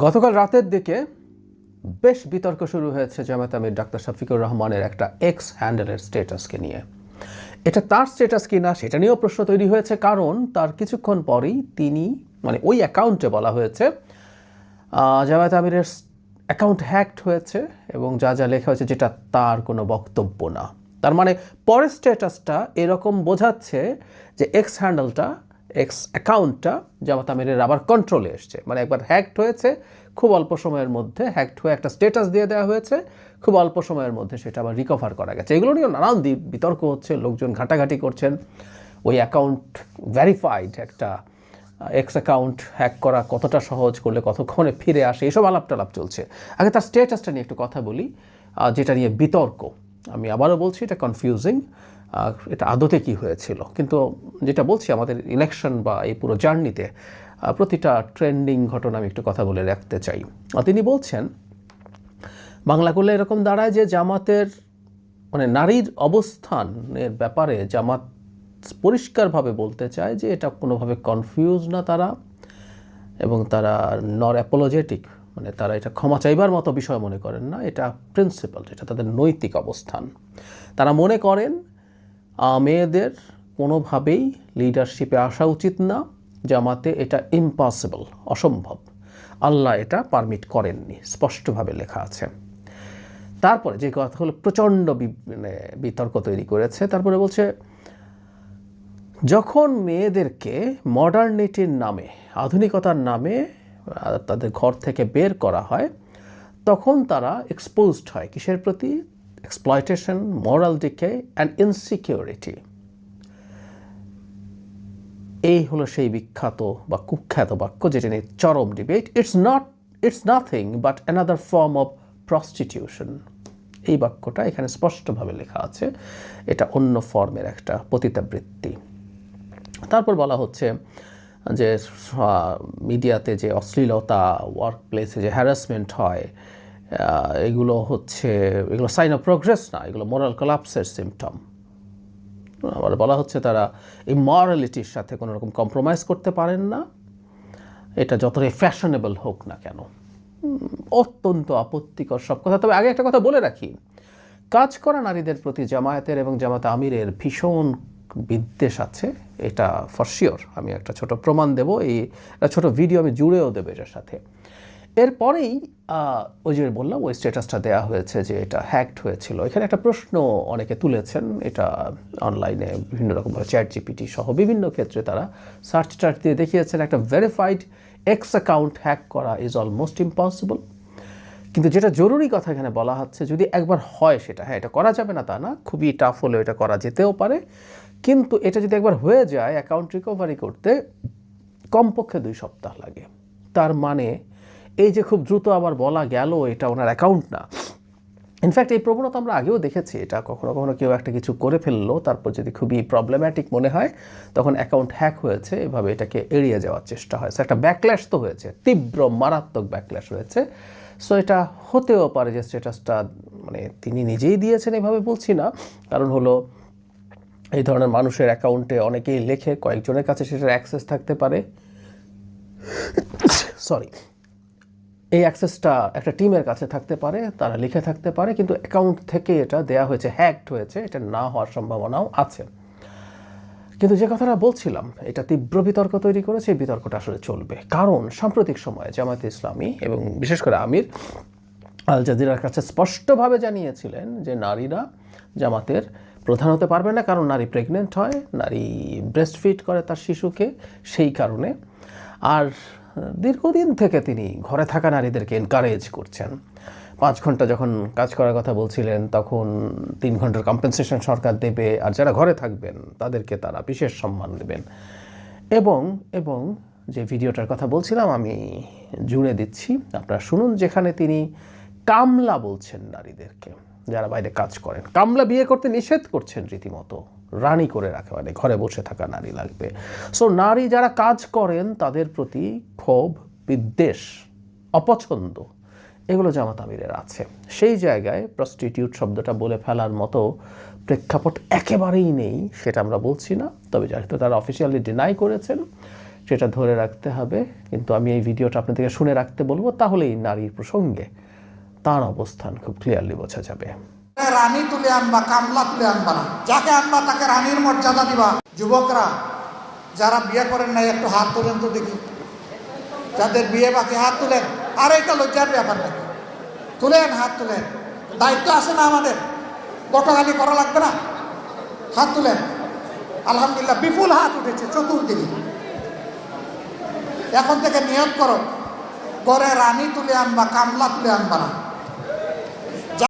গতকাল রাতের দিকে বেশ বিতর্ক শুরু হয়েছে জামায়াত আমির ডাক্তার শফিকুর রহমানের একটা এক্স হ্যান্ডেলের স্ট্যাটাসকে নিয়ে। এটা তার স্ট্যাটাস কিনা সেটা নিয়েও প্রশ্ন তৈরি হয়েছে, কারণ তার কিছুক্ষণ পরেই তিনি ওই অ্যাকাউন্টে বলা হয়েছে জামায়াত আমিরের অ্যাকাউন্ট হ্যাকড হয়েছে এবং যা যা লেখা হয়েছে যেটা তার কোনো বক্তব্য না। তার মানে পরের স্ট্যাটাসটা এরকম বোঝাচ্ছে যে এক্স হ্যান্ডেলটা, এক্স অ্যাকাউন্টটা জামায়াত আমিরের আবার কন্ট্রোলে এসছে। একবার হ্যাকড হয়েছে, খুব অল্প সময়ের মধ্যে হ্যাকড হয়ে একটা স্ট্যাটাস দিয়ে দেওয়া হয়েছে, খুব অল্প সময়ের মধ্যে সেটা আবার রিকভার করা গেছে। এগুলো নিয়েও নানান বিতর্ক হচ্ছে, লোকজন ঘাটাঘাটি করছেন। ওই অ্যাকাউন্ট ভেরিফাইড একটা এক্স অ্যাকাউন্ট হ্যাক করা কতটা সহজ, করলে কতক্ষণে ফিরে আসে, এসব আলাপ টালাপ চলছে। আগে তার স্ট্যাটাসটা নিয়ে একটু কথা বলি, যেটা নিয়ে বিতর্ক। আমি আবারও বলছি, এটা কনফিউজিং, এটা আদতে কি হয়েছিল। কিন্তু যেটা বলছি, আমাদের ইলেকশন বা এই পুরো জার্নিতে প্রতিটা ট্রেন্ডিং ঘটনা আমি একটু কথা বলে রাখতে চাই। তিনি বলছেন, বাংলা করলে এরকম দাঁড়ায় যে জামাতের নারীর অবস্থানের ব্যাপারে জামাত পরিষ্কারভাবে বলতে চায় যে এটা কোনোভাবে কনফিউজ না তারা, এবং তারা নর অ্যাপোলজেটিক, তারা এটা ক্ষমা চাইবার মতো বিষয় মনে করেন না। এটা প্রিন্সিপাল, এটা তাদের নৈতিক অবস্থান। তারা মনে করেন মেয়েদের কোনোভাবেই লিডারশিপে আসা উচিত না, জামাতে এটা ইম্পসিবল, অসম্ভব, আল্লাহ এটা পারমিট করেননি, স্পষ্টভাবে লেখা আছে। তারপরে যে কথা হলো প্রচণ্ড বিতর্ক তৈরি করেছে, তারপরে বলছে যখন মেয়েদেরকে মডার্নিটির নামে, আধুনিকতার নামে তাদের ঘর থেকে বের করা হয়, তখন তারা এক্সপোজড হয় কিসের প্রতি? Exploitation, moral decay and insecurity. এই হলো সেই বিখ্যাত বা কুখ্যাত বাক্য যেটা নিয়ে চরম debate. It's nothing but another form of prostitution. এই বাক্যটা এখানে স্পষ্টভাবে লেখা আছে, এটা অন্য ফর্মের একটা পতিতাবৃত্তি। তারপর বলা হচ্ছে যে মিডিয়াতে যে অশ্লীলতা, ওয়ার্ক প্লেসে যে হ্যারাসমেন্ট হয়, এগুলো সাইন অফ প্রোগ্রেস না, এগুলো মোরাল কোলাপসের সিমটম। আবার বলা হচ্ছে তারা এই মরালিটির সাথে কোনো রকম কম্প্রোমাইজ করতে পারেন না, এটা যতটাই ফ্যাশনেবল হোক না কেন। অত্যন্ত আপত্তিকর সব কথা। তবে আগে একটা কথা বলে রাখি, কাজ করা নারীদের প্রতি জামায়াতের এবং জামাত আমিরের ভীষণ বিদ্বেষ আছে, এটা ফর শিওর। আমি একটা ছোট প্রমাণ দেব, একটা ছোট ভিডিও আমি জুড়েও দেবো এটার সাথে। এরপরেই ওই যে বললাম, ওই স্ট্যাটাসটা দেওয়া হয়েছে যে এটা হ্যাকড হয়েছিল। এখানে একটা প্রশ্ন অনেকে তুলেছেন, এটা অনলাইনে বিভিন্ন রকমভাবে চ্যাট জিপিটি সহ বিভিন্ন ক্ষেত্রে তারা সার্চ টার্চ দিয়ে দেখিয়েছেন, একটা ভেরিফাইড এক্স অ্যাকাউন্ট হ্যাক করা ইজ অলমোস্ট ইম্পসিবল। কিন্তু যেটা জরুরি কথা এখানে বলা হচ্ছে, যদি একবার হয় সেটা, হ্যাঁ এটা করা যাবে না তা না, খুবই টাফ হলেও এটা করা যেতেও পারে, কিন্তু এটা যদি একবার হয়ে যায় অ্যাকাউন্ট রিকভারি করতে কমপক্ষে 2 সপ্তাহ লাগে। তার মানে এই যে খুব দ্রুত আবার বলা গেল এটা ওনার অ্যাকাউন্ট না। ইনফ্যাক্ট এই প্রবণতা আমরা আগেও দেখেছি, এটা কখনো কখনো কেউ একটা কিছু করে ফেললো, তারপর যদি খুবই প্রবলেম্যাটিক মনে হয় তখন অ্যাকাউন্ট হ্যাক হয়েছে, এভাবে এটাকে এড়িয়ে যাওয়ার চেষ্টা হয়। একটা ব্যাকল্যাশ তো হয়েছে, তীব্র মারাত্মক ব্যাকল্যাশ হয়েছে। সো এটা হতেও পারে যে স্ট্যাটাসটা তিনি নিজেই দিয়েছেন, এভাবে বলছি না, কারণ হলো এই ধরনের মানুষের অ্যাকাউন্টে অনেকেই লেখে, কয়েকজনের কাছে সেটার অ্যাক্সেস থাকতে পারে, এই অ্যাক্সেসটা একটা টিমের কাছে থাকতে পারে, তারা লিখে থাকতে পারে, কিন্তু অ্যাকাউন্ট থেকে এটা দেয়া হয়েছে, হ্যাকড হয়েছে, এটা না হওয়ার সম্ভাবনাও আছে। কিন্তু যে কথাটা বলছিলাম, এটা তীব্র বিতর্ক তৈরি করেছে। এই বিতর্কটা আসলে চলবে, কারণ সাম্প্রতিক সময়ে জামায়াতে ইসলামী এবং বিশেষ করে আমির আল জাজিরার কাছে স্পষ্টভাবে জানিয়েছিলেন যে নারীরা জামাতের প্রধান হতে পারবে না, কারণ নারী প্রেগনেন্ট হয়, নারী ব্রেস্ট ফিড করে তার শিশুকে, সেই কারণে। আর দীর্ঘদিন থেকে তিনি ঘরে থাকা নারীদেরকে এনকারেজ করছেন। 5 ঘন্টা যখন কাজ করার কথা বলছিলেন, তখন 3 ঘন্টার কম্পেনসেশন সরকার দেবে, আর যারা ঘরে থাকবেন তাদেরকে তারা বিশেষ সম্মান দেবেন। এবং যে ভিডিওটার কথা বলছিলাম আমি জুড়ে দিচ্ছি, আপনারা শুনুন, যেখানে তিনি কামলা বলছেন নারীদেরকে, যারা বাইরে কাজ করেন। কামলা বিয়ে করতে নিষেধ করছেন রীতিমতো, রানী করে রাখা, ঘরে বসে থাকা নারী লাগবে। সো নারী যারা কাজ করেন তাদের প্রতি ক্ষোভ, বিদ্বেষ, অপছন্দ, এগুলো জামাত আমিরের আছে। সেই জায়গায় প্রস্টিটিউট শব্দটা বলে ফেলার মতো প্রেক্ষাপট একেবারেই নেই, সেটা আমরা বলছি না। তবে যেহেতু তারা অফিসিয়ালি ডিনাই করেছেন, সেটা ধরে রাখতে হবে। কিন্তু আমি এই ভিডিওটা আপনাদেরকে শুনে রাখতে বলবো, তাহলেই নারীর প্রসঙ্গে তার অবস্থান খুব ক্লিয়ারলি বোঝা যাবে। রানী তুলে আনবা, কামলা তুলে আনবা না। যাকে আনবা তাকে রানীর মর্যাদা দিবা। যুবকরা যারা বিয়ে করেন নাই একটু হাত তোলেন তো দেখি, যাদের বিয়ে বাকি হাত তুলেন। আর এটা লজ্জার ব্যাপার নাকি? তুলেন, হাত তুলেন, দায়িত্ব আছে না আমাদের? বটগালি করা লাগবে না, হাত তুলেন। আলহামদুলিল্লাহ বিপুল হাত উঠেছে চতুর্দিকে। এখন থেকে নিয়ত করো, করে রানী তুলে আনবা, কামলা তুলে আনবা না।